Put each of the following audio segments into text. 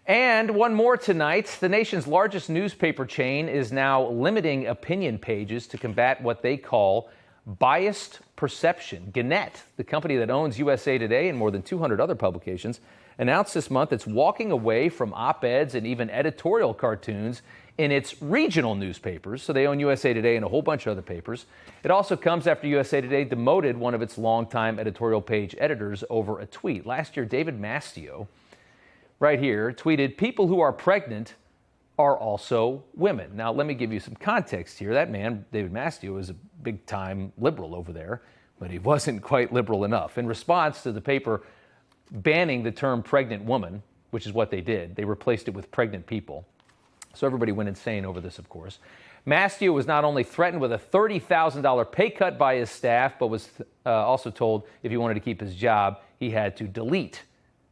And one more tonight. The nation's largest newspaper chain is now limiting opinion pages to combat what they call biased perception. Gannett, the company that owns USA Today and more than 200 other publications, announced this month it's walking away from op-eds and even editorial cartoons in its regional newspapers. So they own USA Today and a whole bunch of other papers. It also comes after USA Today demoted one of its longtime editorial page editors over a tweet. Last year, David Mastio, right here, tweeted, "People who are pregnant are also women." Now, let me give you some context here. That man, David Mastio, is a big-time liberal over there, but he wasn't quite liberal enough. In response to the paper banning the term pregnant woman, which is what they did, they replaced it with pregnant people. So everybody went insane over this, of course. Mastio was not only threatened with a $30,000 pay cut by his staff, but was also told if he wanted to keep his job, he had to delete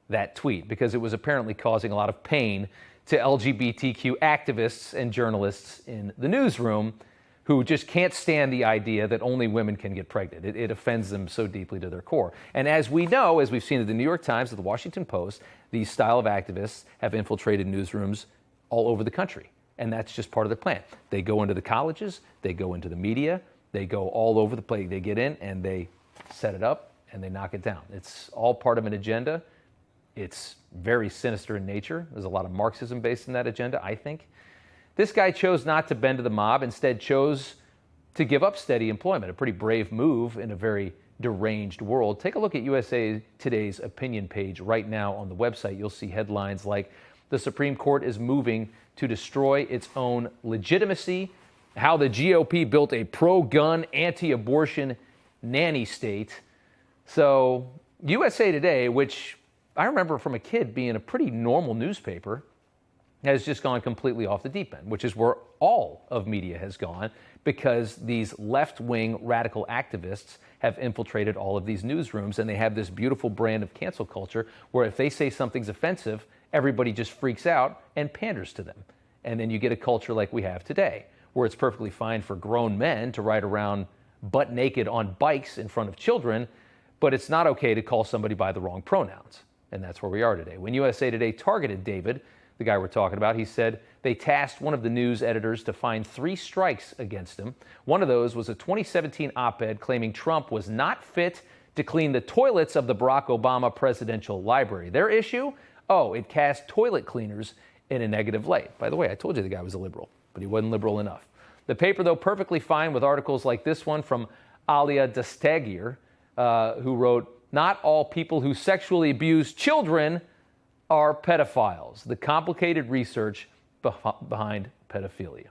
that tweet because it was apparently causing a lot of pain to LGBTQ activists and journalists in the newsroom who just can't stand the idea that only women can get pregnant. It offends them so deeply to their core. And as we know, as we've seen at the New York Times, at the Washington Post, these style of activists have infiltrated newsrooms all over the country. And that's just part of their plan. They go into the colleges, they go into the media, they go all over the place. They get in and they set it up and they knock it down. It's all part of an agenda. It's very sinister in nature. There's a lot of Marxism based in that agenda, I think. This guy chose not to bend to the mob, instead chose to give up steady employment, a pretty brave move in a very deranged world. Take a look at USA Today's opinion page right now on the website. You'll see headlines like, "The Supreme Court is moving to destroy its own legitimacy," "How the GOP built a pro-gun, anti-abortion nanny state." So USA Today, which I remember from a kid being a pretty normal newspaper, has just gone completely off the deep end, which is where all of media has gone because these left-wing radical activists have infiltrated all of these newsrooms, and they have this beautiful brand of cancel culture where if they say something's offensive, everybody just freaks out and panders to them. And then you get a culture like we have today, where it's perfectly fine for grown men to ride around butt naked on bikes in front of children, but it's not okay to call somebody by the wrong pronouns. And that's where we are today. When USA Today targeted David, the guy we're talking about, he said they tasked one of the news editors to find 3 strikes against him. One of those was a 2017 op-ed claiming Trump was not fit to clean the toilets of the Barack Obama Presidential Library. Their issue? Oh, it cast toilet cleaners in a negative light. By the way, I told you the guy was a liberal, but he wasn't liberal enough. The paper, though, perfectly fine with articles like this one from Alia Dastagir, who wrote, "Not all people who sexually abuse children are pedophiles. The complicated research behind pedophilia."